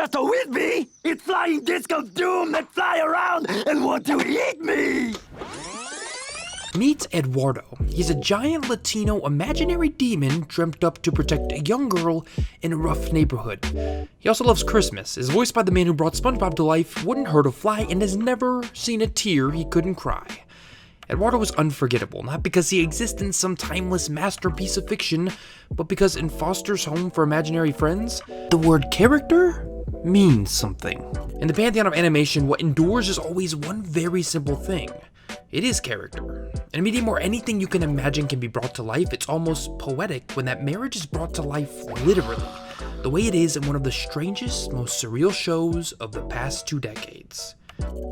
just a Whitby! It's flying discs of doom that fly around and want to eat me! Meet Eduardo. He's a giant Latino imaginary demon dreamt up to protect a young girl in a rough neighborhood. He also loves Christmas, is voiced by the man who brought SpongeBob to life, wouldn't hurt a fly, and has never seen a tear he couldn't cry. Eduardo was unforgettable, not because he exists in some timeless masterpiece of fiction, but because in Foster's Home for Imaginary Friends, the word character means something. In the pantheon of animation, what endures is always one very simple thing. It is character. In a medium where anything you can imagine can be brought to life, it's almost poetic when that marriage is brought to life literally, the way it is in one of the strangest, most surreal shows of the past 2 decades.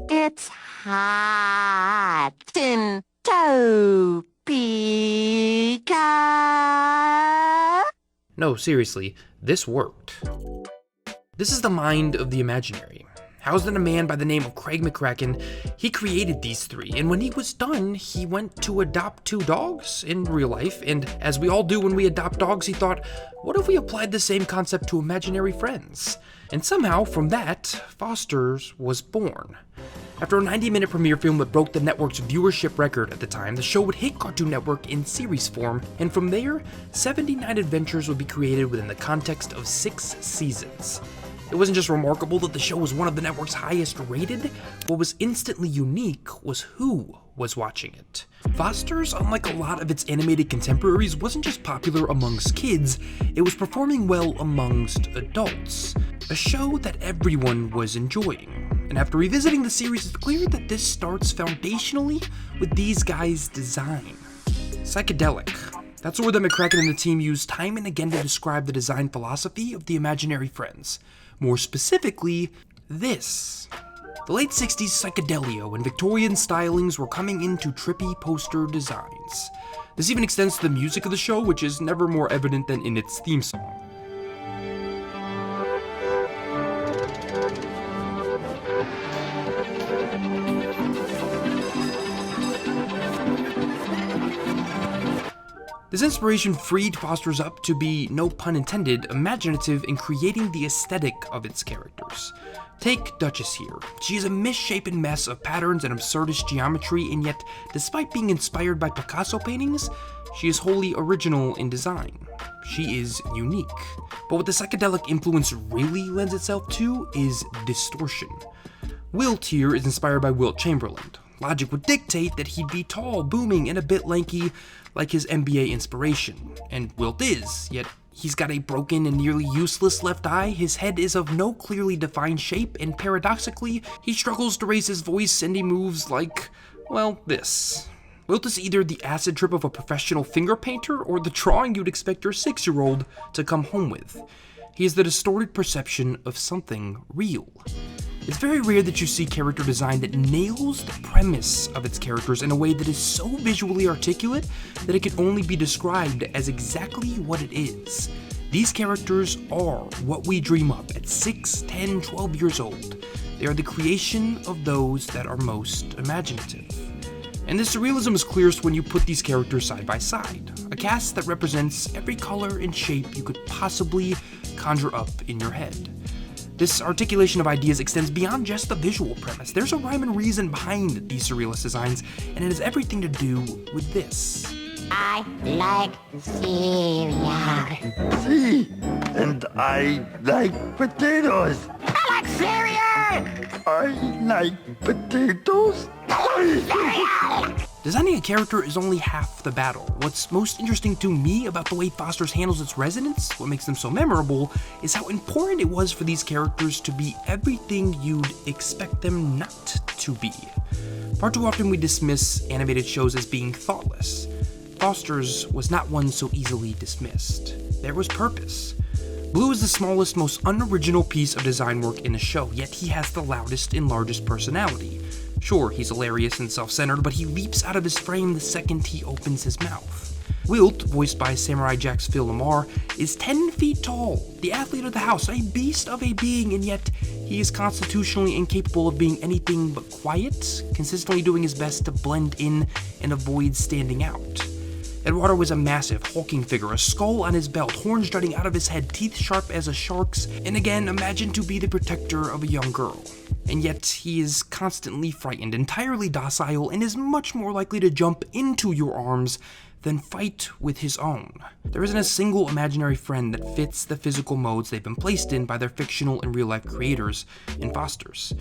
It's hot in Topeka. No, seriously, this worked. This is the mind of the imaginary. Housed in a man by the name of Craig McCracken, he created these 3, and when he was done, he went to adopt 2 dogs in real life, and as we all do when we adopt dogs, he thought, what if we applied the same concept to imaginary friends? And somehow, from that, Foster's was born. After a 90-minute premiere film that broke the network's viewership record at the time, the show would hit Cartoon Network in series form, and from there, 79 adventures would be created within the context of 6 seasons. It wasn't just remarkable that the show was one of the network's highest rated, what was instantly unique was who was watching it. Foster's, unlike a lot of its animated contemporaries, wasn't just popular amongst kids, it was performing well amongst adults. A show that everyone was enjoying. And after revisiting the series, it's clear that this starts foundationally with these guys' design. Psychedelic. That's a word that McCracken and the team used time and again to describe the design philosophy of the imaginary friends. More specifically, this. The late 60s psychedelio and Victorian stylings were coming into trippy poster designs. This even extends to the music of the show, which is never more evident than in its theme song. This inspiration freed Foster's up to be, no pun intended, imaginative in creating the aesthetic of its characters. Take Duchess here. She is a misshapen mess of patterns and absurdist geometry, and yet, despite being inspired by Picasso paintings, she is wholly original in design. She is unique. But what the psychedelic influence really lends itself to is distortion. Wilt here is inspired by Wilt Chamberlain. Logic would dictate that he'd be tall, booming, and a bit lanky, like his NBA inspiration. And Wilt is, yet he's got a broken and nearly useless left eye, his head is of no clearly defined shape, and paradoxically, he struggles to raise his voice and he moves like, well, this. Wilt is either the acid trip of a professional finger painter or the drawing you'd expect your 6-year-old to come home with. He is the distorted perception of something real. It's very rare that you see character design that nails the premise of its characters in a way that is so visually articulate that it can only be described as exactly what it is. These characters are what we dream up at 6, 10, 12 years old. They are the creation of those that are most imaginative. And this surrealism is clearest when you put these characters side by side. A cast that represents every color and shape you could possibly conjure up in your head. This articulation of ideas extends beyond just the visual premise. There's a rhyme and reason behind these surrealist designs, and it has everything to do with this. I like cereal. See? And I like potatoes. I like cereal! I like potatoes. Cereal! Designing a character is only half the battle. What's most interesting to me about the way Foster's handles its residents, what makes them so memorable, is how important it was for these characters to be everything you'd expect them not to be. Far too often we dismiss animated shows as being thoughtless. Foster's was not one so easily dismissed. There was purpose. Blue is the smallest, most unoriginal piece of design work in the show, yet he has the loudest and largest personality. Sure, he's hilarious and self-centered, but he leaps out of his frame the second he opens his mouth. Wilt, voiced by Samurai Jack's Phil Lamar, is 10 feet tall, the athlete of the house, a beast of a being, and yet he is constitutionally incapable of being anything but quiet, consistently doing his best to blend in and avoid standing out. Eduardo is a massive, hulking figure, a skull on his belt, horns jutting out of his head, teeth sharp as a shark's, and again, imagined to be the protector of a young girl. And yet, he is constantly frightened, entirely docile, and is much more likely to jump into your arms than fight with his own. There isn't a single imaginary friend that fits the physical modes they've been placed in by their fictional and real-life creators in Foster's.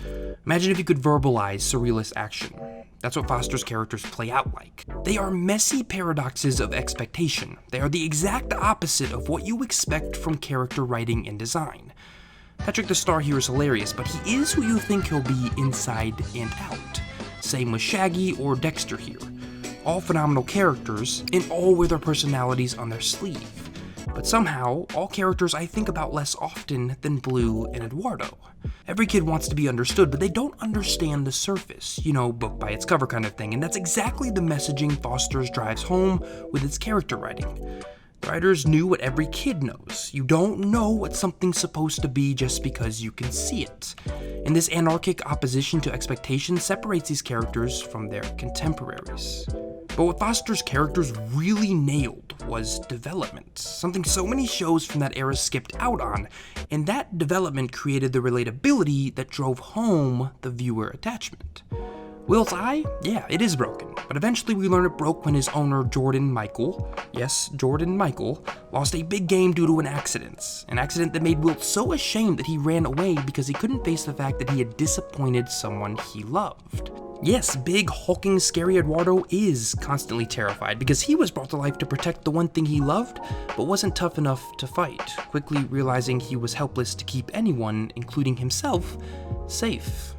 Imagine if you could verbalize surrealist action. That's what Foster's characters play out like. They are messy paradoxes of expectation. They are the exact opposite of what you expect from character writing and design. Patrick the Star here is hilarious, but he is who you think he'll be inside and out. Same with Shaggy or Dexter here. All phenomenal characters, and all wear their personalities on their sleeve. But somehow, all characters I think about less often than Blue and Eduardo. Every kid wants to be understood, but they don't understand the surface, you know, book by its cover kind of thing, and that's exactly the messaging Foster's drives home with its character writing. The writers knew what every kid knows. You don't know what something's supposed to be just because you can see it. And this anarchic opposition to expectations separates these characters from their contemporaries. But what Foster's characters really nailed was development, something so many shows from that era skipped out on, and that development created the relatability that drove home the viewer attachment. Wilt's eye? Yeah, it is broken, but eventually we learn it broke when his owner, Jordan Michael, yes, Jordan Michael, lost a big game due to an accident that made Wilt so ashamed that he ran away because he couldn't face the fact that he had disappointed someone he loved. Yes, big, hulking, scary Eduardo is constantly terrified because he was brought to life to protect the one thing he loved, but wasn't tough enough to fight, quickly realizing he was helpless to keep anyone, including himself, safe.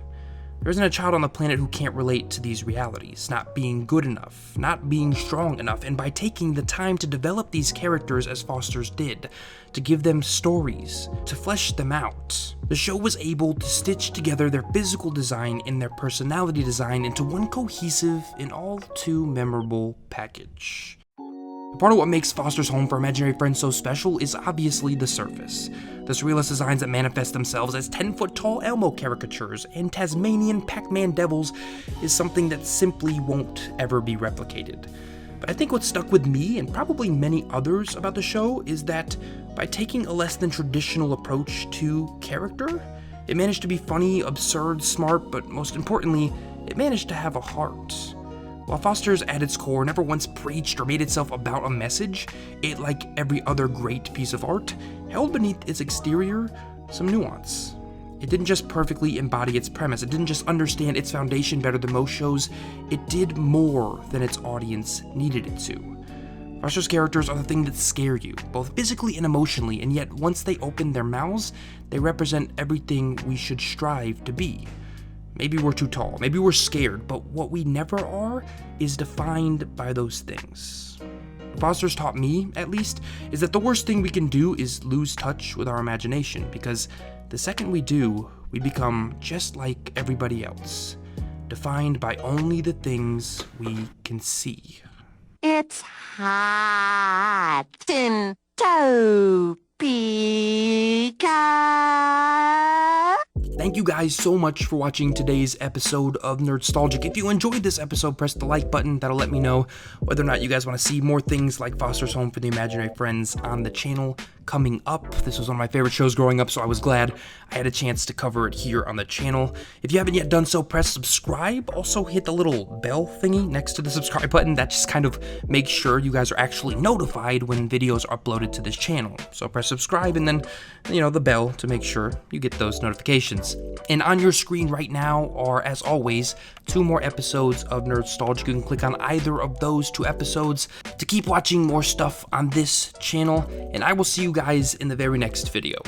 There isn't a child on the planet who can't relate to these realities, not being good enough, not being strong enough, and by taking the time to develop these characters as Foster's did, to give them stories, to flesh them out, the show was able to stitch together their physical design and their personality design into one cohesive and all too memorable package. Part of what makes Foster's Home for Imaginary Friends so special is obviously the surface. The surrealist designs that manifest themselves as 10-foot-tall Elmo caricatures and Tasmanian Pac-Man devils is something that simply won't ever be replicated. But I think what stuck with me, and probably many others about the show, is that by taking a less than traditional approach to character, it managed to be funny, absurd, smart, but most importantly, it managed to have a heart. While Foster's at its core never once preached or made itself about a message, it, like every other great piece of art, held beneath its exterior some nuance. It didn't just perfectly embody its premise, it didn't just understand its foundation better than most shows, it did more than its audience needed it to. Foster's characters are the thing that scare you, both physically and emotionally, and yet once they open their mouths, they represent everything we should strive to be. Maybe we're too tall, maybe we're scared, but what we never are is defined by those things. What Foster's taught me, at least, is that the worst thing we can do is lose touch with our imagination, because the second we do, we become just like everybody else, defined by only the things we can see. It's hot in Topeka. Thank you guys so much for watching today's episode of Nerdstalgic. If you enjoyed this episode, press the like button. That'll let me know whether or not you guys want to see more things like Foster's Home for the Imaginary Friends on the channel coming up. This was one of my favorite shows growing up, so I was glad I had a chance to cover it here on the channel. If you haven't yet done so, press subscribe. Also hit the little bell thingy next to the subscribe button. That just kind of makes sure you guys are actually notified when videos are uploaded to this channel. So press subscribe and then, the bell to make sure you get those notifications. And on your screen right now are, as always, 2 more episodes of Nerdstalgic. You can click on either of those 2 episodes to keep watching more stuff on this channel, and I will see you guys in the very next video.